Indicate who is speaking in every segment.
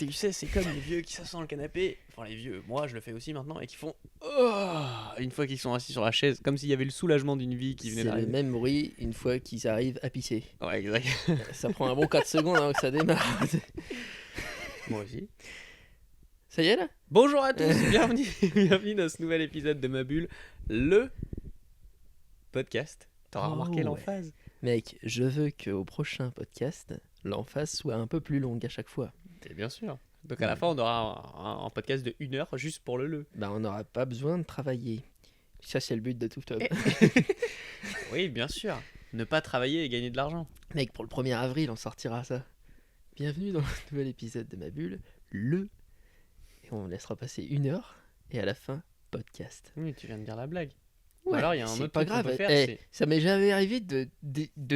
Speaker 1: Tu sais, c'est comme les vieux qui s'assoient dans le canapé. Enfin, les vieux, moi je le fais aussi maintenant, et qui font oh une fois qu'ils sont assis sur la chaise, comme s'il y avait le soulagement d'une vie qui venait
Speaker 2: C'est le
Speaker 1: d'arriver.
Speaker 2: même bruit une fois qu'ils arrivent à pisser.
Speaker 1: Ouais, exact.
Speaker 2: Ça prend un bon 4 secondes avant que ça démarre.
Speaker 1: Moi aussi.
Speaker 2: Ça y est là?
Speaker 1: Bonjour à tous, bienvenue, bienvenue dans ce nouvel épisode de Ma Bulle, le podcast. T'auras
Speaker 2: Oh,
Speaker 1: remarqué
Speaker 2: ouais.
Speaker 1: l'emphase?
Speaker 2: Mec, je veux qu'au prochain podcast, l'emphase soit un peu plus longue à chaque fois.
Speaker 1: Et bien sûr. Donc à la fin, on aura un podcast de 1 heure juste pour le.
Speaker 2: Bah, on n'aura pas besoin de travailler. Ça, c'est le but de tout top.
Speaker 1: Oui, bien sûr. Ne pas travailler et gagner de l'argent.
Speaker 2: Mec, pour le 1er avril, on sortira ça. Bienvenue dans le nouvel épisode de Ma Bulle, le. Et on laissera passer 1 heure. Et à la fin, podcast.
Speaker 1: Oui, tu viens de dire la blague.
Speaker 2: Ouais,
Speaker 1: alors, il y a un
Speaker 2: c'est
Speaker 1: autre
Speaker 2: pas
Speaker 1: truc qu'on
Speaker 2: grave.
Speaker 1: peut faire,
Speaker 2: Eh,
Speaker 1: c'est-
Speaker 2: ça m'est jamais arrivé de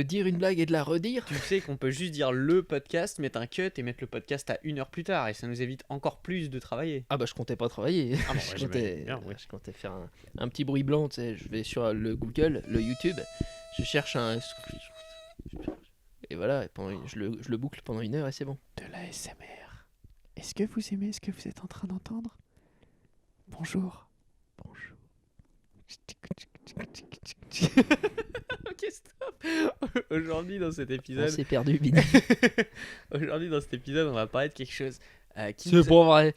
Speaker 2: dire une blague et de la redire.
Speaker 1: Tu sais qu'on peut juste dire le podcast, mettre un cut et mettre le podcast à 1 heure plus tard. Et ça nous évite encore plus de travailler.
Speaker 2: Ah bah je comptais pas travailler.
Speaker 1: Ah bon,
Speaker 2: je,
Speaker 1: ouais,
Speaker 2: comptais,
Speaker 1: j'imagine bien, oui.
Speaker 2: je comptais faire un petit bruit blanc, tu sais. Je vais sur le Google, le YouTube, je cherche un... Et voilà, je le boucle pendant 1 heure et c'est bon.
Speaker 1: De l'ASMR. Est-ce que vous aimez ce que vous êtes en train d'entendre? Bonjour. Bonjour. Ok, stop. Aujourd'hui dans cet
Speaker 2: On
Speaker 1: épisode,
Speaker 2: s'est perdu, Bini.
Speaker 1: aujourd'hui dans cet épisode, on va parler de quelque chose qui
Speaker 2: C'est
Speaker 1: nous a-
Speaker 2: pas vrai.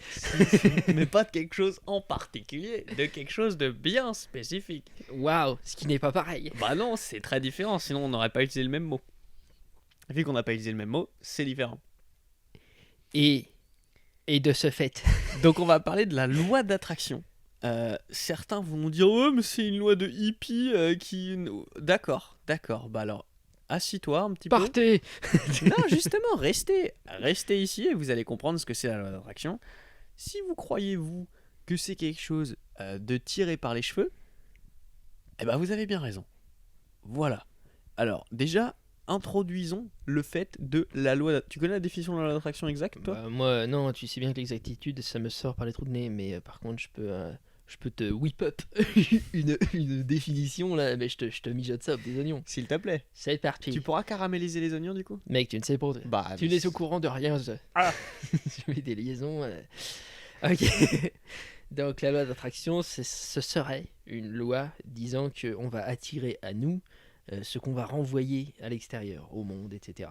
Speaker 1: mais pas de quelque chose en particulier, de quelque chose de bien spécifique.
Speaker 2: Waouh, ce qui n'est pas pareil.
Speaker 1: Bah non, c'est très différent, sinon on n'aurait pas utilisé le même mot. Vu qu'on n'a pas utilisé le même mot, c'est différent.
Speaker 2: Et de ce fait...
Speaker 1: Donc on va parler de la loi d'attraction. Certains vont dire ouais mais c'est une loi de hippie qui... D'accord, bah alors assis-toi un petit peu.
Speaker 2: Partez.
Speaker 1: Non justement, restez ici et vous allez comprendre ce que c'est la loi d'attraction. Si vous croyez vous que c'est quelque chose de tiré par les cheveux, eh ben vous avez bien raison. Voilà. Alors déjà, introduisons le fait de la loi. Tu connais la définition de la loi d'attraction exacte toi?
Speaker 2: Bah, moi, non, tu sais bien que l'exactitude, ça me sort par les trous de nez, mais par contre, je peux te whip up une définition là, mais je te mijote ça des oignons.
Speaker 1: S'il te plaît.
Speaker 2: C'est parti.
Speaker 1: Tu pourras caraméliser les oignons du coup?
Speaker 2: Mec, tu ne sais pas.
Speaker 1: Bah,
Speaker 2: Tu n'es au courant de rien.
Speaker 1: Ah.
Speaker 2: Je mets des liaisons. Ok. Donc la loi d'attraction, ce serait une loi disant qu'on va attirer à nous ce qu'on va renvoyer à l'extérieur, au monde, etc.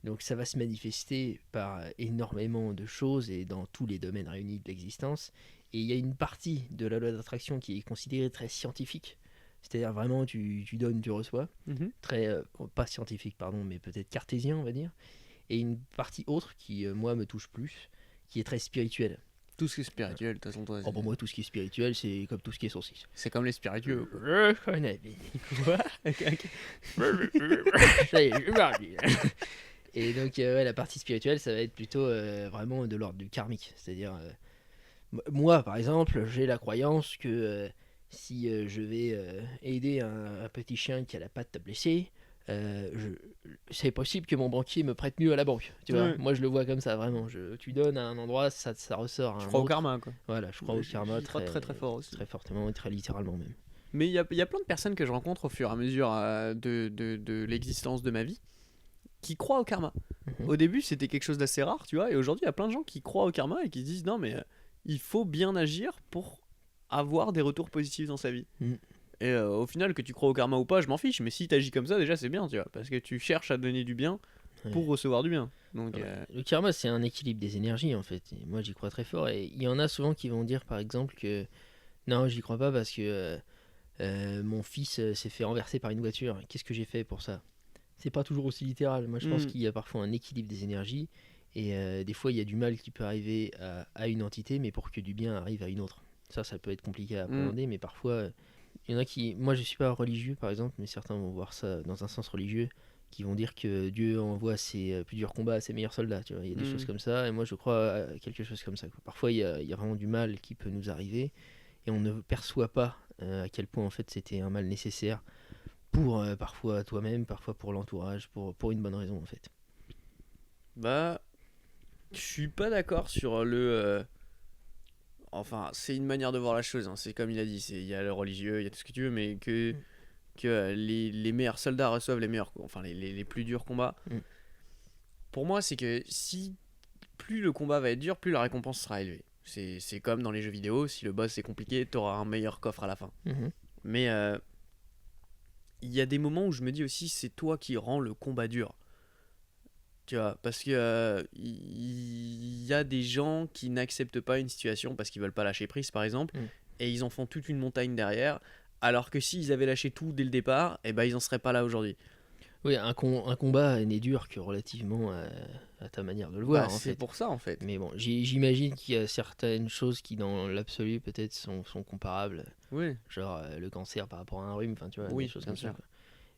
Speaker 2: Donc ça va se manifester par énormément de choses et dans tous les domaines réunis de l'existence. Et il y a une partie de la loi d'attraction qui est considérée très scientifique. C'est-à-dire vraiment tu donnes, tu reçois.
Speaker 1: Mhm.
Speaker 2: Très, pas scientifique, pardon, mais peut-être cartésien, on va dire. Et une partie autre qui, moi, me touche plus, qui est très spirituelle.
Speaker 1: Tout ce qui est spirituel, de toute façon, toi,
Speaker 2: Oh, pour moi, tout ce qui est spirituel, c'est comme tout ce qui est saucisse.
Speaker 1: c'est comme les spiritueux.
Speaker 2: Je connais bien.
Speaker 1: Quoi? Ok.
Speaker 2: Ça y est, je parle bien. Et donc, ouais, la partie spirituelle, ça va être plutôt vraiment de l'ordre du karmique. C'est-à-dire, moi, par exemple, j'ai la croyance que si je vais aider un petit chien qui a la patte blessée, c'est possible que mon banquier me prête mieux à la banque. Tu vois,
Speaker 1: Ouais.
Speaker 2: moi, je le vois comme ça, vraiment. Tu donnes à un endroit, ça ressort à
Speaker 1: Je
Speaker 2: un
Speaker 1: crois au
Speaker 2: autre.
Speaker 1: karma, quoi.
Speaker 2: Voilà, je crois au karma
Speaker 1: J'y crois très fort aussi.
Speaker 2: très fortement et très littéralement même.
Speaker 1: Mais il y a plein de personnes que je rencontre au fur et à mesure de l'existence de ma vie qui croient au karma.
Speaker 2: Mhm.
Speaker 1: Au début, c'était quelque chose d'assez rare, tu vois, et aujourd'hui, il y a plein de gens qui croient au karma et qui se disent non, mais il faut bien agir pour avoir des retours positifs dans sa vie.
Speaker 2: Mhm.
Speaker 1: Et au final, que tu crois au karma ou pas, je m'en fiche, mais si t'agis comme ça, déjà, c'est bien, tu vois, parce que tu cherches à donner du bien pour
Speaker 2: Ouais.
Speaker 1: recevoir du bien. Donc,
Speaker 2: Ouais. Le karma, c'est un équilibre des énergies en fait. Et moi, j'y crois très fort. Et il y en a souvent qui vont dire, par exemple, que non, j'y crois pas parce que mon fils s'est fait renverser par une voiture. Qu'est-ce que j'ai fait pour ça? C'est pas toujours aussi littéral. Moi, je pense
Speaker 1: Mm.
Speaker 2: qu'il y a parfois un équilibre des énergies. Et des fois, il y a du mal qui peut arriver à une entité, mais pour que du bien arrive à une autre. Ça peut être compliqué à appréhender, mais parfois, il y en a qui. Moi, je suis pas religieux, par exemple, mais certains vont voir ça dans un sens religieux, qui vont dire que Dieu envoie ses plus durs combats à ses meilleurs soldats. Tu vois, il y a des
Speaker 1: Mm.
Speaker 2: choses comme ça, et moi, je crois à quelque chose comme ça, quoi. Parfois, il y a vraiment du mal qui peut nous arriver, et on ne perçoit pas à quel point, en fait, c'était un mal nécessaire pour parfois toi-même, parfois pour l'entourage, pour une bonne raison, en fait.
Speaker 1: Bah, je suis pas d'accord sur le. Enfin, c'est une manière de voir la chose. Hein. C'est comme il a dit, il y a le religieux, il y a tout ce que tu veux, mais que les meilleurs soldats reçoivent les meilleurs, enfin les plus durs combats.
Speaker 2: Mm.
Speaker 1: Pour moi, c'est que si plus le combat va être dur, plus la récompense sera élevée. C'est comme dans les jeux vidéo, si le boss est compliqué, t'auras un meilleur coffre à la fin.
Speaker 2: Mhm.
Speaker 1: Mais il y a des moments où je me dis aussi, c'est toi qui rends le combat dur. Tu vois, parce que il y a des gens qui n'acceptent pas une situation parce qu'ils veulent pas lâcher prise, par exemple,
Speaker 2: Mm.
Speaker 1: et ils en font toute une montagne derrière, alors que s'ils avaient lâché tout dès le départ, eh ben ils en seraient pas là aujourd'hui.
Speaker 2: Oui, un combat n'est dur que relativement à ta manière de le
Speaker 1: Bah
Speaker 2: voir, en
Speaker 1: c'est
Speaker 2: fait.
Speaker 1: pour ça en fait.
Speaker 2: Mais bon, j'imagine qu'il y a certaines choses qui, dans l'absolu, peut-être sont comparables.
Speaker 1: Oui,
Speaker 2: Genre le cancer par rapport à un rhume, enfin, tu vois, des
Speaker 1: oui,
Speaker 2: choses
Speaker 1: bien
Speaker 2: comme ça,
Speaker 1: sûr.
Speaker 2: quoi.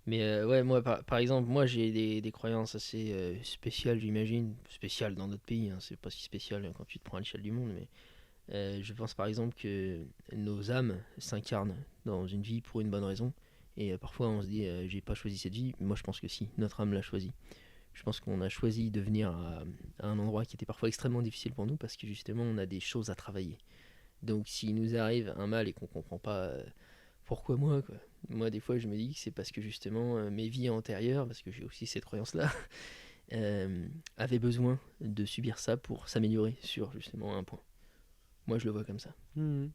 Speaker 2: Mais ouais, moi, par exemple, moi, j'ai des croyances assez spéciales, j'imagine. Spéciales dans notre pays, hein, c'est pas si spécial quand tu te prends à l'échelle du monde, mais je pense par exemple que nos âmes s'incarnent dans une vie pour une bonne raison. Et parfois on se dit, j'ai pas choisi cette vie. Moi je pense que si, notre âme l'a choisi. Je pense qu'on a choisi de venir à un endroit qui était parfois extrêmement difficile pour nous parce que justement on a des choses à travailler. Donc s'il nous arrive un mal et qu'on comprend pas pourquoi moi, quoi. Moi des fois je me dis que c'est parce que justement mes vies antérieures, parce que j'ai aussi cette croyance là, avaient besoin de subir ça pour s'améliorer sur justement un point. Moi je le vois comme ça.
Speaker 1: Mhm.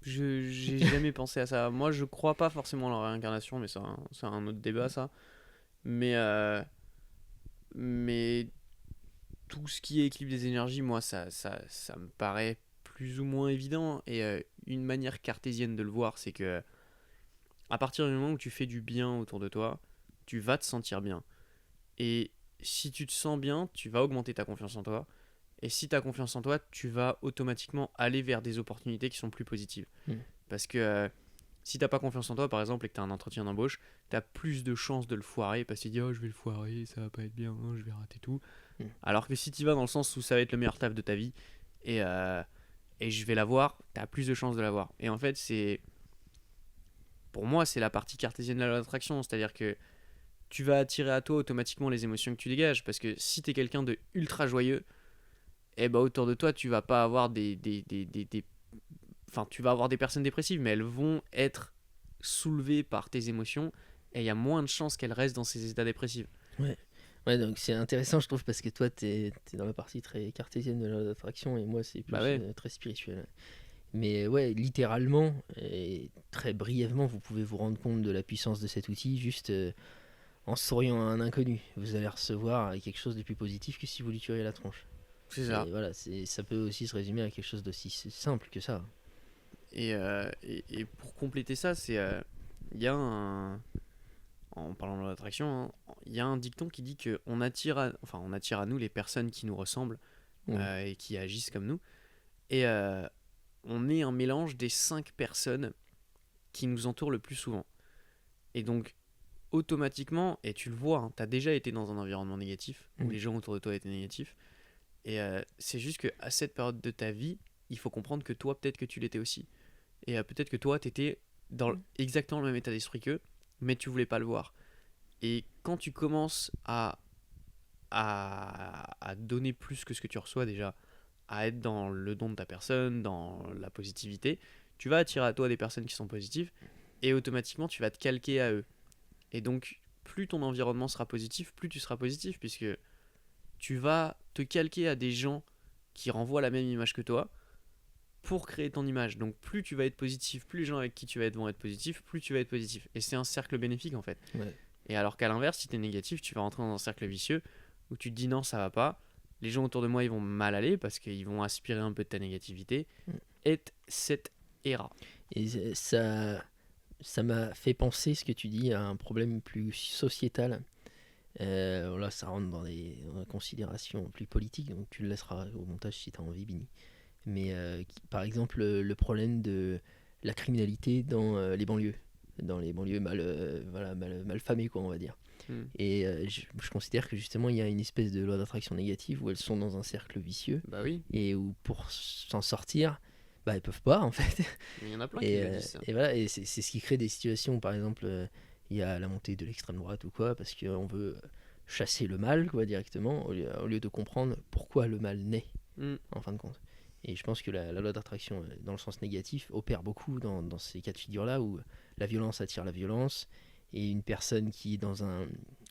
Speaker 1: J'ai jamais pensé à ça. Moi, je crois pas forcément à la réincarnation, mais c'est un autre débat, ça. Mais, mais tout ce qui est équilibre des énergies, moi, ça me paraît plus ou moins évident. Et une manière cartésienne de le voir, c'est que à partir du moment où tu fais du bien autour de toi, tu vas te sentir bien. Et si tu te sens bien, tu vas augmenter ta confiance en toi. Et si tu as confiance en toi, tu vas automatiquement aller vers des opportunités qui sont plus positives.
Speaker 2: Mm.
Speaker 1: Parce que si t'as pas confiance en toi, par exemple, et que tu as un entretien d'embauche, tu as plus de chances de le foirer parce que tu dis oh je vais le foirer, ça va pas être bien, je vais rater tout.
Speaker 2: Mm.
Speaker 1: Alors que si tu vas dans le sens où ça va être le meilleur taf de ta vie et, je vais l'avoir, tu as plus de chances de l'avoir. Et en fait, pour moi, c'est la partie cartésienne de la loi d'attraction, c'est-à-dire que tu vas attirer à toi automatiquement les émotions que tu dégages parce que si tu es quelqu'un de ultra joyeux, et bah autour de toi, tu vas pas avoir enfin, tu vas avoir des personnes dépressives, mais elles vont être soulevées par tes émotions, et il y a moins de chances qu'elles restent dans ces états dépressifs.
Speaker 2: Ouais. Ouais, donc c'est intéressant, je trouve, parce que toi, t'es dans la partie très cartésienne de l'attraction et moi, c'est plus
Speaker 1: Bah ouais.
Speaker 2: très spirituel. Mais ouais, littéralement, et très brièvement, vous pouvez vous rendre compte de la puissance de cet outil juste en souriant à un inconnu. Vous allez recevoir quelque chose de plus positif que si vous lui tueriez la tronche.
Speaker 1: C'est ça.
Speaker 2: Et voilà, ça peut aussi se résumer à quelque chose d'aussi simple que ça.
Speaker 1: Et pour compléter ça, il y a un. En parlant de l'attraction, hein, il y a un dicton qui dit que on attire à nous les personnes qui nous ressemblent
Speaker 2: Ouais.
Speaker 1: et qui agissent comme nous. Et on est un mélange des 5 personnes qui nous entourent le plus souvent. Et donc, automatiquement, et tu le vois, tu as déjà été dans un environnement négatif, où
Speaker 2: Mm.
Speaker 1: les gens autour de toi étaient négatifs. Et c'est juste qu'à cette période de ta vie, il faut comprendre que toi, peut-être que tu l'étais aussi. Et peut-être que toi, tu étais dans exactement le même état d'esprit qu'eux, mais tu voulais pas le voir. Et quand tu commences à donner plus que ce que tu reçois déjà, à être dans le don de ta personne, dans la positivité, tu vas attirer à toi des personnes qui sont positives, et automatiquement, tu vas te calquer à eux. Et donc, plus ton environnement sera positif, plus tu seras positif, puisque tu vas te calquer à des gens qui renvoient la même image que toi pour créer ton image. Donc plus tu vas être positif, plus les gens avec qui tu vas être vont être positifs, plus tu vas être positif. Et c'est un cercle bénéfique en fait.
Speaker 2: Ouais.
Speaker 1: Et alors qu'à l'inverse, si tu es négatif, tu vas rentrer dans un cercle vicieux où tu te dis non, ça va pas. Les gens autour de moi, ils vont mal aller parce qu'ils vont aspirer un peu de ta négativité.
Speaker 2: Mm.
Speaker 1: Et cette era.
Speaker 2: Et ça m'a fait penser, ce que tu dis, à un problème plus sociétal. Là, ça rentre dans des considérations plus politiques, donc tu le laisseras au montage si tu as envie, Bini. Mais par exemple, le problème de la criminalité dans les banlieues mal famées, quoi, on va dire.
Speaker 1: Hmm.
Speaker 2: Et je considère que justement, il y a une espèce de loi d'attraction négative où elles sont dans un cercle vicieux
Speaker 1: Bah oui,
Speaker 2: et où pour s'en sortir, bah, elles peuvent pas en fait.
Speaker 1: mais il y en a plein qui
Speaker 2: Et,
Speaker 1: le disent ça.
Speaker 2: et voilà, et c'est ce qui crée des situations où, par exemple, il y a la montée de l'extrême droite ou quoi, parce qu'on veut chasser le mal, quoi, directement, au lieu de comprendre pourquoi le mal naît,
Speaker 1: Hmm.
Speaker 2: en fin de compte. Et je pense que la loi d'attraction, dans le sens négatif, opère beaucoup dans ces cas de figure-là, où la violence attire la violence, et une personne qui est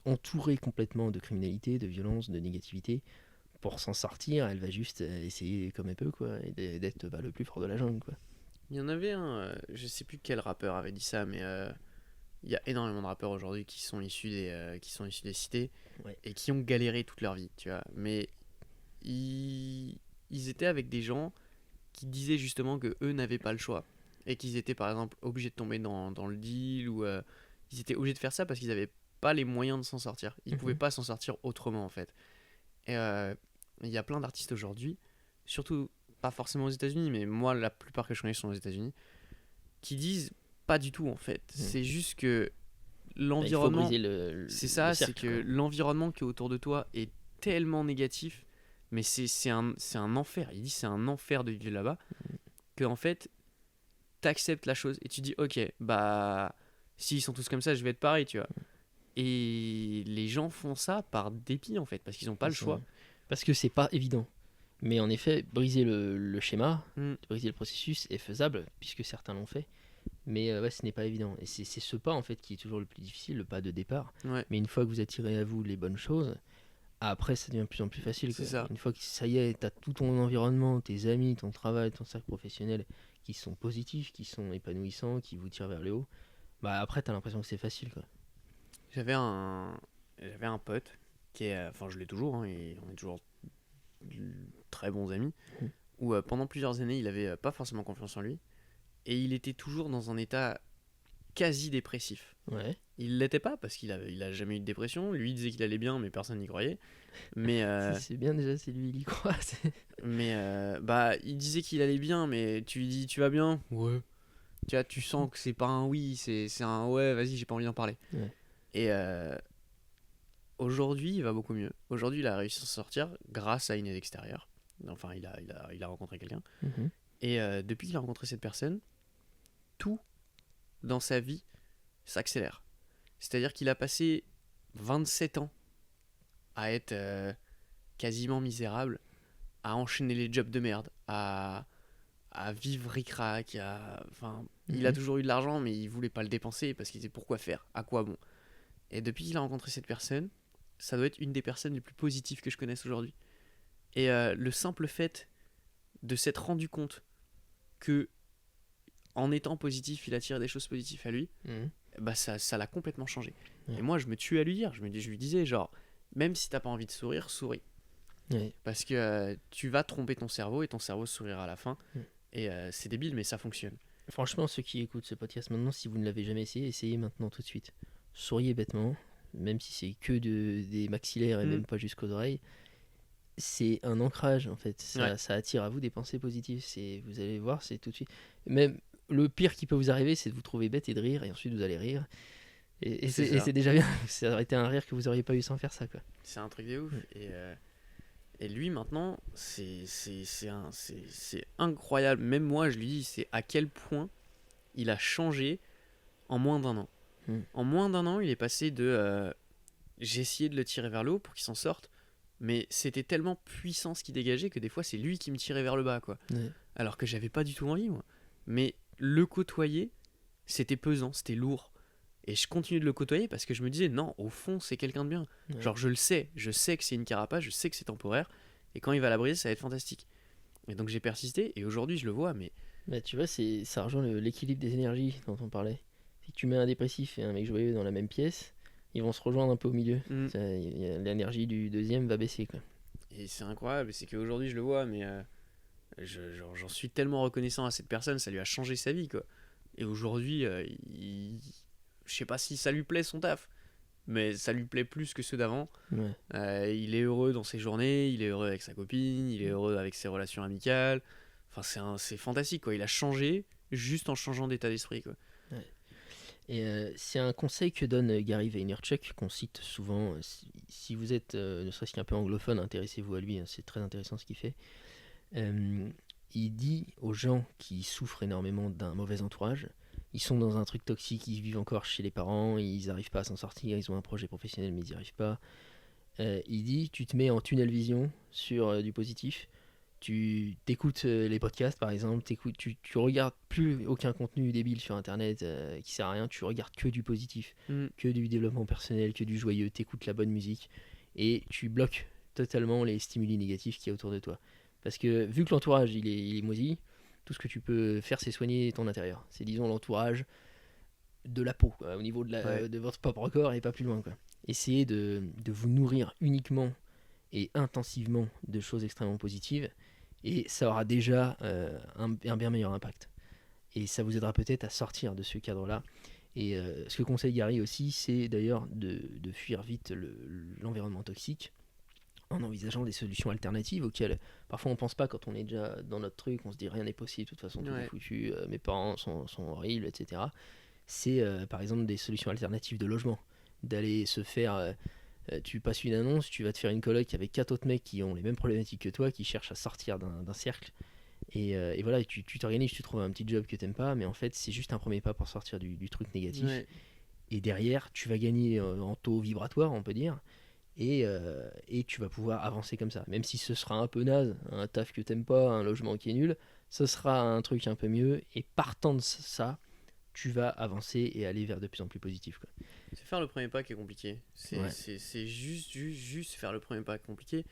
Speaker 2: entourée complètement de criminalité, de violence, de négativité, pour s'en sortir, elle va juste essayer comme elle peut, quoi, et d'être le plus fort de la jungle, quoi.
Speaker 1: Il y en avait un, je sais plus quel rappeur avait dit ça, mais il y a énormément de rappeurs aujourd'hui qui sont issus des cités
Speaker 2: Ouais.
Speaker 1: et qui ont galéré toute leur vie, tu vois. Mais ils étaient avec des gens qui disaient justement que eux n'avaient pas le choix et qu'ils étaient par exemple obligés de tomber dans le deal ou ils étaient obligés de faire ça parce qu'ils n'avaient pas les moyens de s'en sortir. Ils pouvaient pas s'en sortir autrement en fait. Et il y a plein d'artistes aujourd'hui, surtout pas forcément aux États-Unis, mais moi la plupart que je connais sont aux États-Unis, qui disent pas du tout en fait. C'est juste que
Speaker 2: Il faut
Speaker 1: l'environnement,
Speaker 2: briser
Speaker 1: c'est ça,
Speaker 2: le
Speaker 1: c'est
Speaker 2: cercle,
Speaker 1: que
Speaker 2: quoi.
Speaker 1: l'environnement qui est autour de toi est tellement négatif, mais c'est un enfer. Il dit c'est un enfer de vivre là-bas, que en fait t'acceptes la chose et tu dis ok, bah s'ils sont tous comme ça, je vais être pareil, tu vois. Et les gens font ça par dépit en fait, parce qu'ils ont pas le
Speaker 2: C'est-
Speaker 1: choix.
Speaker 2: Parce que c'est pas évident. Mais en effet, briser le schéma,
Speaker 1: Mm.
Speaker 2: briser le processus est faisable, puisque certains l'ont fait. Mais ouais, ce n'est pas évident. Et c'est ce pas, en fait, qui est toujours le plus difficile, le pas de départ.
Speaker 1: Ouais,
Speaker 2: Mais une fois que vous attirez à vous les bonnes choses, après, ça devient de plus en plus facile,
Speaker 1: c'est
Speaker 2: quoi.
Speaker 1: ça.
Speaker 2: Une fois que ça y est, tu as tout ton environnement, tes amis, ton travail, ton cercle professionnel qui sont positifs, qui sont épanouissants, qui vous tirent vers le haut, bah après, tu as l'impression que c'est facile, quoi.
Speaker 1: J'avais un, j'avais un pote qui est, enfin je l'ai toujours, hein, et on est toujours très bons amis,
Speaker 2: Mhm.
Speaker 1: où pendant plusieurs années il avait pas forcément confiance en lui, et il était toujours dans un état quasi dépressif.
Speaker 2: Ouais.
Speaker 1: Il l'était pas parce il a jamais eu de dépression, lui il disait qu'il allait bien mais personne n'y croyait, mais,
Speaker 2: C'est bien déjà, c'est lui, il y croit.
Speaker 1: bah il disait qu'il allait bien mais tu lui dis tu vas bien? Ouais. Tu vois, tu sens que c'est pas un oui, c'est un ouais, vas-y, j'ai pas envie d'en parler.
Speaker 2: Ouais.
Speaker 1: Et aujourd'hui, il va beaucoup mieux. Aujourd'hui, il a réussi à s'en sortir grâce à une aide extérieure. Enfin, il a rencontré quelqu'un.
Speaker 2: Mhm.
Speaker 1: Et depuis qu'il a rencontré cette personne, tout dans sa vie s'accélère. C'est-à-dire qu'il a passé 27 ans à être quasiment misérable, à enchaîner les jobs de merde, à vivre ric-rac, enfin, il a
Speaker 2: Mhm.
Speaker 1: toujours eu de l'argent, mais il voulait pas le dépenser parce qu'il disait pourquoi faire, à quoi bon. Et depuis qu'il a rencontré cette personne, ça doit être une des personnes les plus positives que je connaisse aujourd'hui. Et le simple fait de s'être rendu compte que en étant positif, il attire des choses positives à lui,
Speaker 2: Mhm.
Speaker 1: bah ça l'a complètement changé.
Speaker 2: Ouais.
Speaker 1: Et moi, je me tue à lui dire, je lui disais genre, même si t'as pas envie de sourire, souris.
Speaker 2: Ouais.
Speaker 1: Parce que tu vas tromper ton cerveau et ton cerveau sourira à la fin.
Speaker 2: Mm.
Speaker 1: Et c'est débile, mais ça fonctionne.
Speaker 2: Franchement, ceux qui écoutent ce podcast maintenant, si vous ne l'avez jamais essayé, essayez maintenant tout de suite. Souriez bêtement, même si c'est que des maxillaires et
Speaker 1: Mm.
Speaker 2: même pas jusqu'aux oreilles. C'est un ancrage en fait.
Speaker 1: Ouais.
Speaker 2: Ça attire à vous des pensées positives. Vous allez voir, c'est tout de suite. Même le pire qui peut vous arriver, c'est de vous trouver bête et de rire, et ensuite vous allez rire. Et
Speaker 1: C'est
Speaker 2: c'est
Speaker 1: ça.
Speaker 2: déjà bien. Ça aurait été un rire que vous auriez pas eu sans faire ça, quoi.
Speaker 1: C'est un truc de ouf.
Speaker 2: Mm.
Speaker 1: Et lui, maintenant, c'est incroyable. Même moi, je lui dis, c'est à quel point il a changé en moins d'un an.
Speaker 2: Mm.
Speaker 1: En moins d'un an, il est passé de j'ai essayé de le tirer vers le haut pour qu'il s'en sorte, mais c'était tellement puissant ce qu'il dégageait que des fois, c'est lui qui me tirait vers le bas, quoi.
Speaker 2: Ouais.
Speaker 1: Alors que j'avais pas du tout envie, moi. Mais le côtoyer, c'était pesant, c'était lourd. Et je continue de le côtoyer parce que je me disais, non, au fond, c'est quelqu'un de bien.
Speaker 2: Ouais.
Speaker 1: Genre, je sais que c'est une carapace, je sais que c'est temporaire, et quand il va la briser, ça va être fantastique. Et donc j'ai persisté, et aujourd'hui, je le vois, mais
Speaker 2: Bah, tu vois, ça rejoint l'équilibre des énergies dont on parlait. Si tu mets un dépressif et un mec joyeux dans la même pièce, ils vont se rejoindre un peu au milieu.
Speaker 1: mm,
Speaker 2: L'énergie du deuxième va baisser, quoi.
Speaker 1: et c'est incroyable, c'est qu'aujourd'hui, je le vois, mais j'en suis tellement reconnaissant à cette personne, ça lui a changé sa vie, quoi. Et aujourd'hui, je sais pas si ça lui plaît son taf, mais ça lui plaît plus que ceux d'avant.
Speaker 2: Ouais.
Speaker 1: Il est heureux dans ses journées, il est heureux avec sa copine, il est heureux avec ses relations amicales. Enfin, c'est fantastique, quoi. Il a changé juste en changeant d'état d'esprit, quoi.
Speaker 2: Et c'est un conseil que donne Gary Vaynerchuk, qu'on cite souvent. Si vous êtes, ne serait-ce qu'un peu anglophone, intéressez-vous à lui, hein, c'est très intéressant ce qu'il fait. Il dit aux gens qui souffrent énormément d'un mauvais entourage, ils sont dans un truc toxique, ils vivent encore chez les parents, ils n'arrivent pas à s'en sortir, ils ont un projet professionnel mais ils n'y arrivent pas. Il dit, tu te mets en tunnel vision sur du positif, tu t'écoutes les podcasts par exemple, tu regardes plus aucun contenu débile sur internet qui sert à rien, tu regardes que du positif,
Speaker 1: Mm.
Speaker 2: que du développement personnel, que du joyeux, t'écoutes la bonne musique et tu bloques totalement les stimuli négatifs qu'il y a autour de toi. Parce que vu que l'entourage il est moisi, tout ce que tu peux faire c'est soigner ton intérieur. C'est disons l'entourage de la peau, quoi, au niveau
Speaker 1: Ouais.
Speaker 2: de votre propre corps et pas plus loin, quoi. Essayez de vous nourrir uniquement et intensivement de choses extrêmement positives et ça aura déjà un bien meilleur impact. Et ça vous aidera peut-être à sortir de ce cadre-là. Et ce que conseille Gary aussi, c'est d'ailleurs de fuir vite l'environnement toxique en envisageant des solutions alternatives auxquelles parfois on pense pas quand on est déjà dans notre truc, on se dit rien n'est possible, de toute façon tout est
Speaker 1: Ouais.
Speaker 2: foutu, mes parents sont horribles, etc. C'est par exemple des solutions alternatives de logement. D'aller se faire, tu passes une annonce, tu vas te faire une coloc avec 4 autres mecs qui ont les mêmes problématiques que toi, qui cherchent à sortir d'un cercle. Et voilà, tu t'organises, tu trouves un petit job que t'aimes pas, mais en fait c'est juste un premier pas pour sortir du truc négatif.
Speaker 1: Ouais.
Speaker 2: Et derrière, tu vas gagner en taux vibratoire, on peut dire, et tu vas pouvoir avancer comme ça. Même si ce sera un peu naze, un taf que t'aimes pas, un logement qui est nul, ce sera un truc un peu mieux, et partant de ça, tu vas avancer et aller vers de plus en plus positif, quoi.
Speaker 1: C'est faire le premier pas qui est compliqué.
Speaker 2: Ouais.
Speaker 1: C'est juste faire le premier pas qui est compliqué.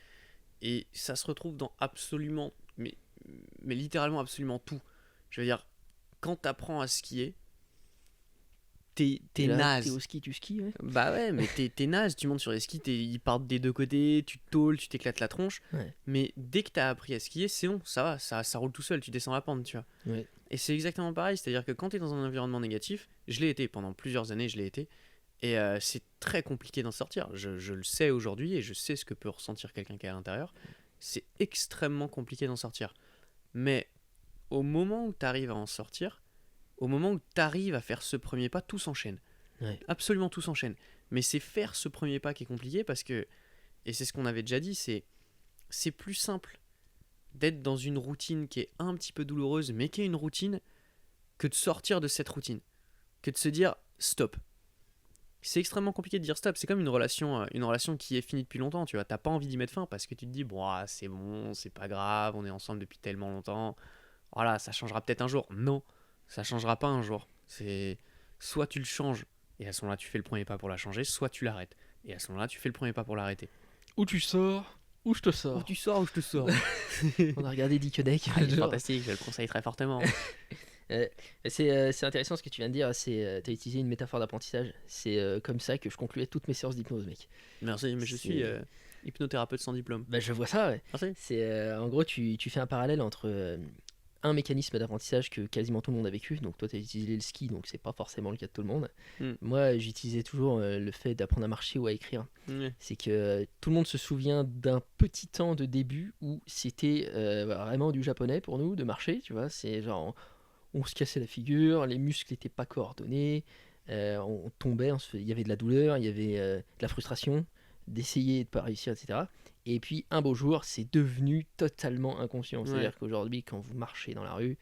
Speaker 1: Et ça se retrouve dans absolument, mais littéralement absolument tout. Je veux dire, quand t'apprends à skier, t'es
Speaker 2: Et là, t'es
Speaker 1: naze.
Speaker 2: au ski, tu skis, ouais.
Speaker 1: Bah ouais, mais t'es naze, tu montes sur les skis, ils partent des deux côtés, tu tôles, tu t'éclates la tronche.
Speaker 2: Ouais.
Speaker 1: Mais dès que t'as appris à skier, c'est bon, ça va, ça roule tout seul, tu descends la pente, tu vois.
Speaker 2: Ouais.
Speaker 1: Et c'est exactement pareil, c'est-à-dire que quand t'es dans un environnement négatif, je l'ai été pendant plusieurs années, je l'ai été, et c'est très compliqué d'en sortir. Je le sais aujourd'hui et je sais ce que peut ressentir quelqu'un qui est à l'intérieur. C'est extrêmement compliqué d'en sortir. Mais au moment où t'arrives à en sortir, au moment où t'arrives à faire ce premier pas, tout s'enchaîne.
Speaker 2: Ouais.
Speaker 1: Absolument tout s'enchaîne. Mais c'est faire ce premier pas qui est compliqué parce que, et c'est ce qu'on avait déjà dit, c'est plus simple d'être dans une routine qui est un petit peu douloureuse, mais qui est une routine, que de sortir de cette routine. Que de se dire stop. C'est extrêmement compliqué de dire stop. C'est comme une relation qui est finie depuis longtemps, tu vois. T'as pas envie d'y mettre fin parce que tu te dis, bon, c'est bon, c'est pas grave, on est ensemble depuis tellement longtemps. Voilà, ça changera peut-être un jour. Non, ça changera pas un jour. C'est soit tu le changes et à ce moment-là tu fais le premier pas pour la changer, soit tu l'arrêtes et à ce moment-là tu fais le premier pas pour l'arrêter.
Speaker 2: Ou tu sors, ou je te
Speaker 1: Ou
Speaker 2: sors.
Speaker 1: tu sors ou je te sors.
Speaker 2: On a regardé Dick Deck.
Speaker 1: Il est fantastique, je le conseille très fortement.
Speaker 2: C'est intéressant ce que tu viens de dire. Tu as utilisé une métaphore d'apprentissage. C'est comme ça que je concluais toutes mes séances d'hypnose, mec.
Speaker 1: Merci, mais je suis
Speaker 2: C'est-
Speaker 1: hypnothérapeute sans diplôme.
Speaker 2: Bah, je vois ça, ouais.
Speaker 1: Merci.
Speaker 2: C'est en gros, tu fais un parallèle entre un mécanisme d'apprentissage que quasiment tout le monde a vécu. Donc, toi, tu as utilisé le ski, donc c'est pas forcément le cas de tout le monde.
Speaker 1: Hmm.
Speaker 2: Moi, j'utilisais toujours le fait d'apprendre à marcher ou à écrire.
Speaker 1: Ouais.
Speaker 2: C'est que tout le monde se souvient d'un petit temps de début où c'était vraiment du japonais pour nous de marcher, tu vois. C'est genre, on se cassait la figure, les muscles n'étaient pas coordonnés, on tombait, il y avait de la douleur, il y avait de la frustration d'essayer de ne pas réussir, etc. Et puis un beau jour, c'est devenu totalement inconscient.
Speaker 1: Ouais.
Speaker 2: C'est-à-dire qu'aujourd'hui, quand vous marchez dans la rue,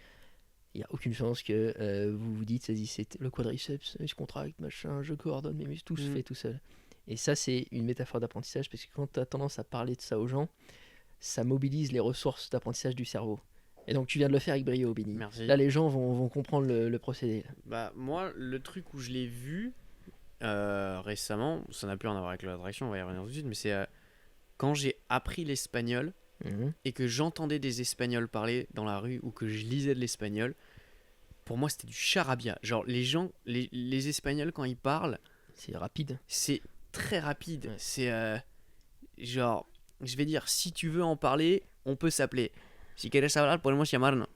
Speaker 2: il n'y a aucune chance que vous vous dites, vas-y, c'est le quadriceps, il se contracte, machin, je coordonne mes muscles, tout se
Speaker 1: Mhm.
Speaker 2: fait tout seul. Et ça, c'est une métaphore d'apprentissage, parce que quand tu as tendance à parler de ça aux gens, ça mobilise les ressources d'apprentissage du cerveau. Et donc tu viens de le faire avec brio, Benny.
Speaker 1: Merci.
Speaker 2: Là, les gens vont comprendre le procédé.
Speaker 1: Bah moi, le truc où je l'ai vu récemment, ça n'a plus rien à voir avec l'attraction, on va y revenir tout de suite, mais c'est quand j'ai appris l'espagnol
Speaker 2: Mhm.
Speaker 1: et que j'entendais des Espagnols parler dans la rue ou que je lisais de l'espagnol, pour moi c'était du charabia. Genre les gens, les Espagnols quand ils parlent,
Speaker 2: C'est rapide.
Speaker 1: c'est très rapide.
Speaker 2: Ouais.
Speaker 1: C'est genre, je vais dire, si tu veux en parler, on peut s'appeler. Si quieres hablar, podemos llamarnos.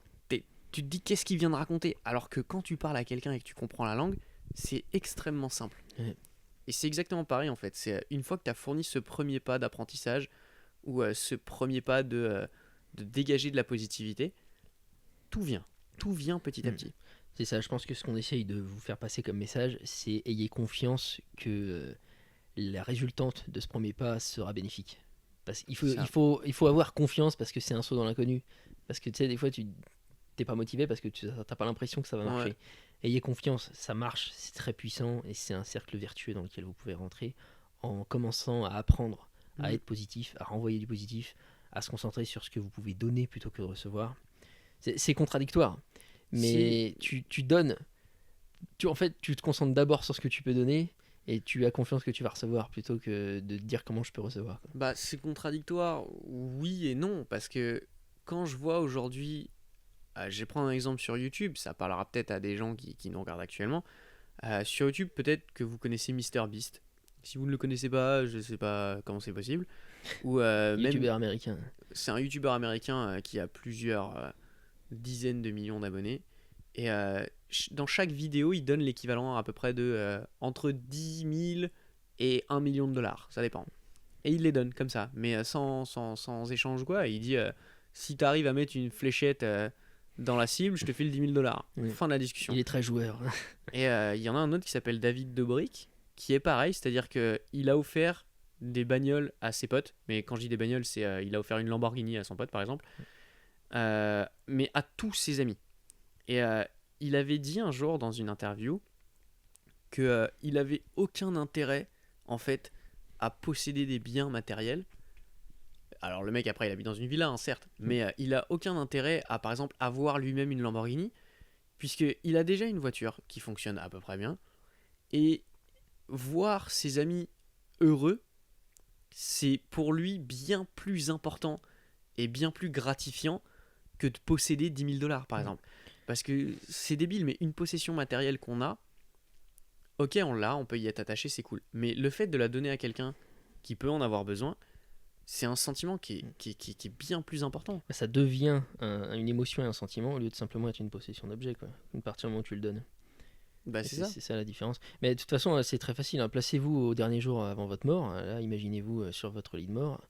Speaker 1: Tu te dis qu'est-ce qu'il vient de raconter, alors que quand tu parles à quelqu'un et que tu comprends la langue, c'est extrêmement simple.
Speaker 2: Ouais.
Speaker 1: Et c'est exactement pareil en fait. C'est une fois que tu as fourni ce premier pas d'apprentissage ou ce premier pas de dégager de la positivité, tout vient. Tout vient petit à
Speaker 2: Mm.
Speaker 1: petit.
Speaker 2: C'est ça, je pense que ce qu'on essaye de vous faire passer comme message, c'est ayez confiance que la résultante de ce premier pas sera bénéfique. Parce qu'il
Speaker 1: Ça.
Speaker 2: il faut avoir confiance parce que c'est un saut dans l'inconnu. Parce que tu sais, des fois, tu t'es pas motivé parce que tu n'as pas l'impression que ça va marcher.
Speaker 1: Ouais.
Speaker 2: Ayez confiance, ça marche, c'est très puissant et c'est un cercle vertueux dans lequel vous pouvez rentrer en commençant à apprendre à
Speaker 1: Mm.
Speaker 2: être positif, à renvoyer du positif, à se concentrer sur ce que vous pouvez donner plutôt que de recevoir. C'est contradictoire, mais tu donnes. En fait, tu te concentres d'abord sur ce que tu peux donner Et tu as confiance que tu vas recevoir plutôt que de te dire comment je peux recevoir, quoi.
Speaker 1: Bah, c'est contradictoire, oui et non, parce que quand je vois aujourd'hui, je vais prendre un exemple sur YouTube, ça parlera peut-être à des gens qui nous regardent actuellement. Sur YouTube, peut-être que vous connaissez MrBeast. Si vous ne le connaissez pas, je ne sais pas comment c'est possible. Ou même,
Speaker 2: YouTubeur américain.
Speaker 1: c'est un YouTuber américain qui a plusieurs dizaines de millions d'abonnés. Et dans chaque vidéo, il donne l'équivalent à peu près de entre 10 000 et 1 million de dollars. Ça dépend. Et il les donne comme ça, mais sans échange quoi. Il dit si tu arrives à mettre une fléchette dans la cible, je te file 10 000 dollars.
Speaker 2: Oui.
Speaker 1: Fin de la discussion.
Speaker 2: Il est très joueur.
Speaker 1: Et il y en a un autre qui s'appelle David Dobrik, qui est pareil, c'est-à-dire qu'il a offert des bagnoles à ses potes. Mais quand je dis des bagnoles, c'est il a offert une Lamborghini à son pote par exemple, mais à tous ses amis. Et il avait dit un jour dans une interview que il avait aucun intérêt en fait à posséder des biens matériels. Alors le mec après il habite dans une villa, hein, certes, mais il a aucun intérêt à par exemple avoir lui-même une Lamborghini, puisqu'il a déjà une voiture qui fonctionne à peu près bien, et voir ses amis heureux, c'est pour lui bien plus important et bien plus gratifiant que de posséder 10 000 dollars par exemple. Parce que c'est débile, mais une possession matérielle qu'on a, ok on l'a, on peut y être attaché, c'est cool. Mais le fait de la donner à quelqu'un qui peut en avoir besoin, c'est un sentiment qui est bien plus important.
Speaker 2: Ça devient une émotion et un sentiment au lieu de simplement être une possession d'objet, quoi. À partir du moment où tu le donnes.
Speaker 1: Bah c'est ça.
Speaker 2: C'est ça la différence. Mais de toute façon, c'est très facile, hein. Placez-vous au dernier jour avant votre mort. Là, imaginez-vous sur votre lit de mort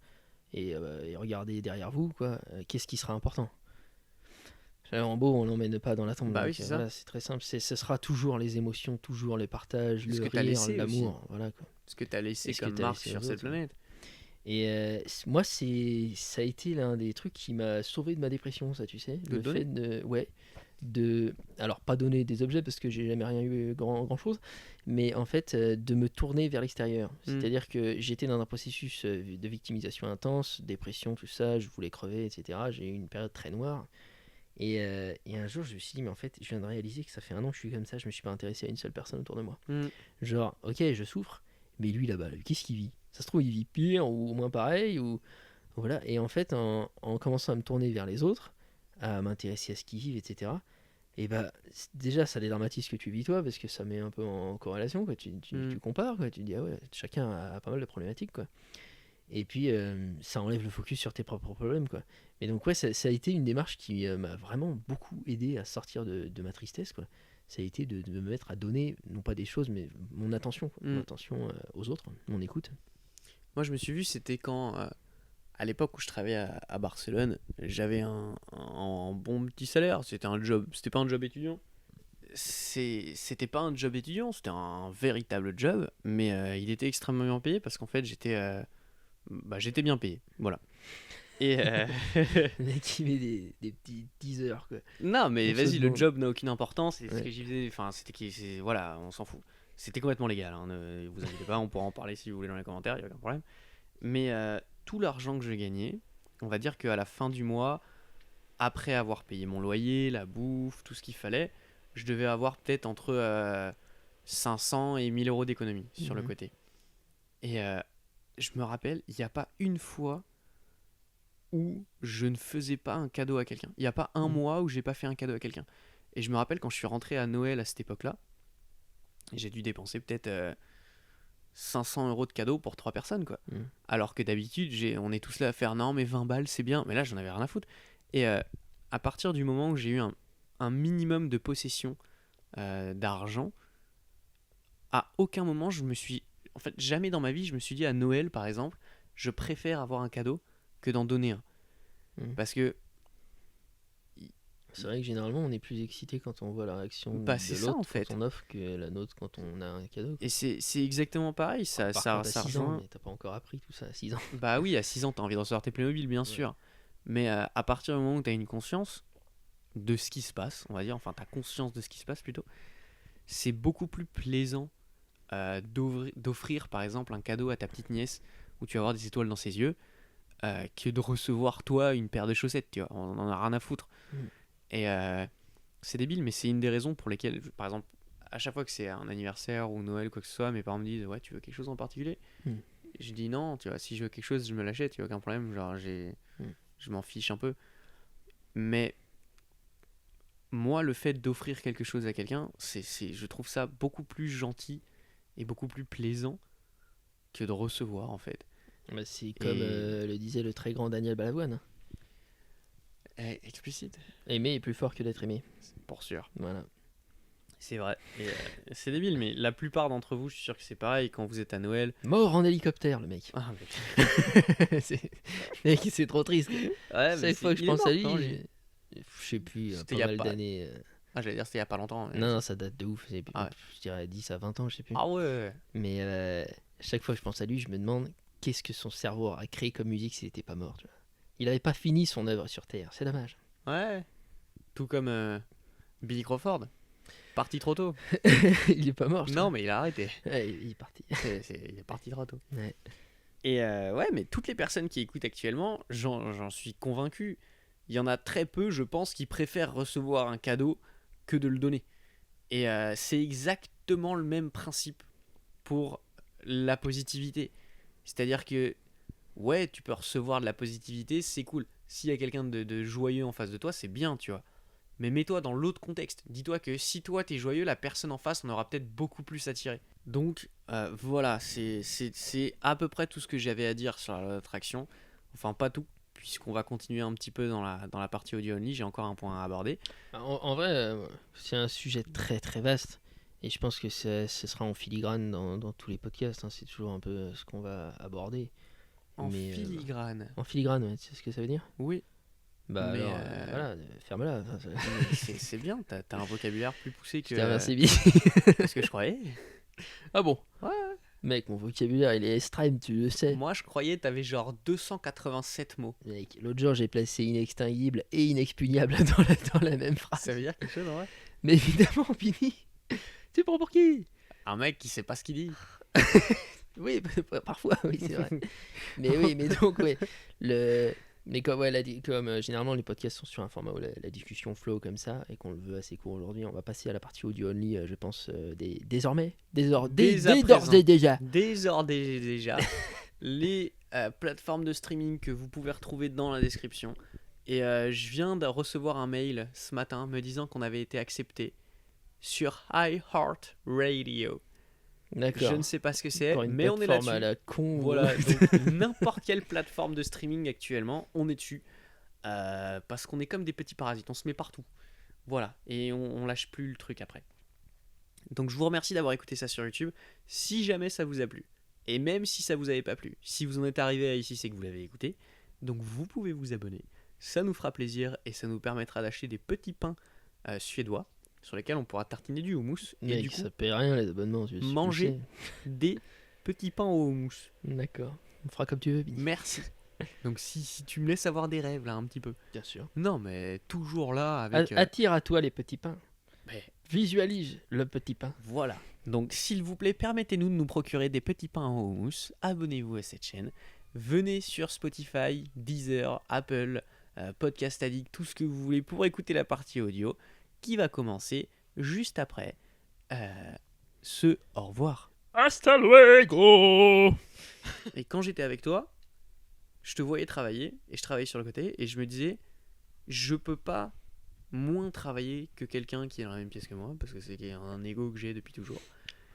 Speaker 2: et regardez derrière vous, quoi. Qu'est-ce qui sera important? En beau, on l'emmène pas dans la tombe.
Speaker 1: Bah
Speaker 2: donc,
Speaker 1: oui, c'est ça.
Speaker 2: voilà, c'est très simple. Ce sera toujours les émotions, toujours les partages,
Speaker 1: Ce
Speaker 2: le
Speaker 1: que t'as
Speaker 2: rire,
Speaker 1: laissé
Speaker 2: l'amour. Voilà, quoi.
Speaker 1: Ce que tu as laissé
Speaker 2: Et ce que
Speaker 1: comme
Speaker 2: t'as
Speaker 1: marque
Speaker 2: laissé
Speaker 1: sur
Speaker 2: aux
Speaker 1: cette
Speaker 2: autres,
Speaker 1: planète.
Speaker 2: Et moi, ça a été l'un des trucs qui m'a sauvé de ma dépression, ça, tu sais.
Speaker 1: De
Speaker 2: Le
Speaker 1: donner
Speaker 2: fait alors pas donner des objets parce que j'ai jamais rien eu grand chose, mais en fait de me tourner vers l'extérieur. C'est-à-dire que j'étais dans un processus de victimisation intense, dépression, tout ça, je voulais crever, etc. J'ai eu une période très noire. Et un jour, je me suis dit, mais en fait, je viens de réaliser que ça fait un an que je suis comme ça, je me suis pas intéressé à une seule personne autour de moi. Genre, ok, je souffre, mais lui là-bas, qu'est-ce qu'il vit? Ça se trouve, il vit pire ou moins pareil, ou voilà. Et en fait, en commençant à me tourner vers les autres, à m'intéresser à ce qu'ils vivent, etc., et bah, déjà, ça dédramatise ce que tu vis toi, parce que ça met un peu en corrélation, quoi. Tu compares, quoi. Tu dis, ah ouais, chacun a pas mal de problématiques, quoi. Et puis, ça enlève le focus sur tes propres problèmes, quoi. Mais donc, ouais, ça a été une démarche qui m'a vraiment beaucoup aidé à sortir de ma tristesse, quoi. Ça a été de me mettre à donner, non pas des choses, mais mon attention, quoi. Mon attention aux autres, mon écoute.
Speaker 1: Moi, je me suis vu, c'était quand, à l'époque où je travaillais à Barcelone, j'avais un bon petit salaire. C'était un job, c'était pas un job étudiant. C'était pas un job étudiant, c'était un véritable job, mais il était extrêmement bien payé parce qu'en fait, j'étais bien payé. Voilà. Et
Speaker 2: Le mec qui met des petits teasers, quoi.
Speaker 1: non, mais
Speaker 2: On se
Speaker 1: vas-y, le
Speaker 2: demande.
Speaker 1: job n'a aucune importance. C'est ce
Speaker 2: Ouais.
Speaker 1: que j'y faisais. Enfin, voilà, on s'en fout. C'était complètement légal. Hein, ne vous inquiétez pas, on pourra en parler si vous voulez dans les commentaires, il n'y a aucun problème. Mais tout l'argent que je gagnais, on va dire qu'à la fin du mois, après avoir payé mon loyer, la bouffe, tout ce qu'il fallait, je devais avoir peut-être entre 500 et 1000 euros d'économie sur le côté. Et je me rappelle, il n'y a pas une fois où je ne faisais pas un cadeau à quelqu'un. Il n'y a pas un mois où j'ai pas fait un cadeau à quelqu'un. Et je me rappelle quand je suis rentré à Noël à cette époque-là, j'ai dû dépenser peut-être 500 euros de cadeaux pour 3 personnes, quoi. Alors que d'habitude, on est tous là à faire non, mais 20 balles c'est bien. Mais là, j'en avais rien à foutre. Et à partir du moment où j'ai eu un minimum de possession d'argent, à aucun moment je me suis. En fait, jamais dans ma vie, je me suis dit à Noël, par exemple, je préfère avoir un cadeau que d'en donner un. Parce que.
Speaker 2: C'est vrai que généralement, on est plus excité quand on voit la réaction
Speaker 1: Bah,
Speaker 2: de
Speaker 1: c'est ça,
Speaker 2: l'autre
Speaker 1: en fait.
Speaker 2: quand on offre que la nôtre quand on a un cadeau, quoi.
Speaker 1: Et c'est exactement pareil. Ça,
Speaker 2: Par
Speaker 1: ça,
Speaker 2: contre,
Speaker 1: ça
Speaker 2: à 6 ans,
Speaker 1: rejoint.
Speaker 2: mais t'as pas encore appris tout ça à 6 ans.
Speaker 1: Bah oui, à 6 ans, t'as envie de recevoir tes Playmobil, bien sûr. Mais à partir du moment où t'as une conscience de ce qui se passe, on va dire, enfin, t'as conscience de ce qui se passe plutôt, c'est beaucoup plus plaisant d'offrir, par exemple, un cadeau à ta petite nièce où tu vas avoir des étoiles dans ses yeux que de recevoir, toi, une paire de chaussettes, tu vois. On en a rien à foutre. Et c'est débile, mais c'est une des raisons pour lesquelles, par exemple, à chaque fois que c'est un anniversaire ou Noël, quoi que ce soit, mes parents me disent ouais, tu veux quelque chose en particulier? Je dis non, tu vois, si je veux quelque chose, je me l'achète, il n'y a aucun problème, genre je m'en fiche un peu. Mais moi, le fait d'offrir quelque chose à quelqu'un, je trouve ça beaucoup plus gentil et beaucoup plus plaisant que de recevoir en fait.
Speaker 2: Bah, c'est comme
Speaker 1: Et-
Speaker 2: le disait le très grand Daniel Balavoine.
Speaker 1: Explicite,
Speaker 2: Aimer est plus fort que d'être aimé.
Speaker 1: pour sûr.
Speaker 2: Voilà.
Speaker 1: C'est vrai. Et, c'est débile, mais la plupart d'entre vous, je suis sûr que c'est pareil quand vous êtes à Noël.
Speaker 2: Mort en hélicoptère, le mec.
Speaker 1: Ah, mec.
Speaker 2: Mec, c'est trop triste.
Speaker 1: Ouais, mais
Speaker 2: Chaque fois que je
Speaker 1: il est
Speaker 2: pense à
Speaker 1: mort
Speaker 2: lui,
Speaker 1: quand, lui
Speaker 2: je sais plus,
Speaker 1: C'était
Speaker 2: pas
Speaker 1: il y a
Speaker 2: mal
Speaker 1: pas-
Speaker 2: d'années.
Speaker 1: Ah, j'allais dire c'était il y a pas longtemps. Mais...
Speaker 2: Non, non, ça date de ouf.
Speaker 1: Ah ouais.
Speaker 2: Je dirais 10 à 20 ans, je sais plus.
Speaker 1: Ah ouais.
Speaker 2: Mais chaque fois que je pense à lui, je me demande qu'est-ce que son cerveau aurait créé comme musique s'il n'était pas mort. Tu vois. Il n'avait pas fini son œuvre sur Terre, c'est dommage.
Speaker 1: Ouais. Tout comme Billy Crawford. Parti trop tôt.
Speaker 2: Il est pas mort. je
Speaker 1: Non, mais il a arrêté.
Speaker 2: trouve. Ouais, il est parti.
Speaker 1: Il est parti trop tôt.
Speaker 2: Ouais.
Speaker 1: Et ouais, mais toutes les personnes qui écoutent actuellement, j'en suis convaincu. Il y en a très peu, je pense, qui préfèrent recevoir un cadeau que de le donner. Et c'est exactement le même principe pour la positivité. C'est-à-dire que, ouais, tu peux recevoir de la positivité, c'est cool. S'il y a quelqu'un de joyeux en face de toi, c'est bien, tu vois. Mais mets-toi dans l'autre contexte. Dis-toi que si toi t'es joyeux, la personne en face en aura peut-être beaucoup plus attiré. Donc voilà, c'est à peu près tout ce que j'avais à dire sur la loi d'attraction. Enfin, pas tout, puisqu'on va continuer un petit peu dans la partie audio only. J'ai encore un point à aborder.
Speaker 2: En vrai, c'est un sujet très très vaste. Et je pense que ce sera en filigrane dans tous les podcasts. Hein. C'est toujours un peu ce qu'on va aborder.
Speaker 1: En
Speaker 2: Mais,
Speaker 1: filigrane.
Speaker 2: En filigrane, ouais, tu sais ce que ça veut dire?
Speaker 1: Oui,
Speaker 2: Bah
Speaker 1: mais
Speaker 2: alors, voilà, ferme-la. Enfin,
Speaker 1: mais c'est bien, t'as un vocabulaire plus poussé
Speaker 2: je t'ai remercié,
Speaker 1: que ce que je croyais.
Speaker 2: Ah bon?
Speaker 1: Ouais.
Speaker 2: Mec, mon vocabulaire il est extrême, tu le sais.
Speaker 1: Moi, je croyais que t'avais genre 287 mots.
Speaker 2: Mec, l'autre jour j'ai placé inextinguible et inexpugnable dans la même phrase.
Speaker 1: Ça veut dire quelque chose en vrai?
Speaker 2: Mais évidemment, Pini, tu prends pour qui?
Speaker 1: Un mec qui sait pas ce qu'il dit.
Speaker 2: Oui, parfois, oui, c'est vrai. Mais oui, mais donc, ouais. Mais comme, ouais, comme généralement les podcasts sont sur un format où la discussion flow comme ça et qu'on le veut assez court aujourd'hui, on va passer à la partie audio only, je pense, désormais.
Speaker 1: Dès à
Speaker 2: D'ores
Speaker 1: présent.
Speaker 2: et déjà.
Speaker 1: Déjà, les plateformes de streaming que vous pouvez retrouver dans la description. Et je viens de recevoir un mail ce matin me disant qu'on avait été accepté sur iHeartRadio.
Speaker 2: D'accord.
Speaker 1: Je ne sais pas ce que c'est,
Speaker 2: Encore une
Speaker 1: mais on est
Speaker 2: plateforme à
Speaker 1: là-dessus.
Speaker 2: la con.
Speaker 1: Voilà, donc n'importe quelle plateforme de streaming actuellement, on est dessus. Parce qu'on est comme des petits parasites, on se met partout. Voilà, et on lâche plus le truc après. Donc je vous remercie d'avoir écouté ça sur YouTube. Si jamais ça vous a plu, et même si ça vous avait pas plu, si vous en êtes arrivé à ici, c'est que vous l'avez écouté. Donc vous pouvez vous abonner. Ça nous fera plaisir et ça nous permettra d'acheter des petits pains suédois sur lesquels on pourra tartiner du houmous. Et
Speaker 2: Mec,
Speaker 1: du coup,
Speaker 2: ça paye rien les abonnements.
Speaker 1: manger des petits pains au houmous.
Speaker 2: D'accord. On fera comme tu veux, Bini.
Speaker 1: Merci. Donc si tu me laisses avoir des rêves là un petit peu.
Speaker 2: Bien sûr.
Speaker 1: Non mais toujours là avec...
Speaker 2: Attire à toi les petits pains.
Speaker 1: mais
Speaker 2: Visualise le petit pain.
Speaker 1: voilà. Donc s'il vous plaît, permettez-nous de nous procurer des petits pains au houmous. Abonnez-vous à cette chaîne. Venez sur Spotify, Deezer, Apple, Podcast Addict, tout ce que vous voulez pour écouter la partie audio qui va commencer juste après ce au revoir.
Speaker 2: Hasta luego.
Speaker 1: Et quand j'étais avec toi, je te voyais travailler et je travaillais sur le côté et je me disais, je peux pas moins travailler que quelqu'un qui est dans la même pièce que moi parce que c'est un ego que j'ai depuis toujours.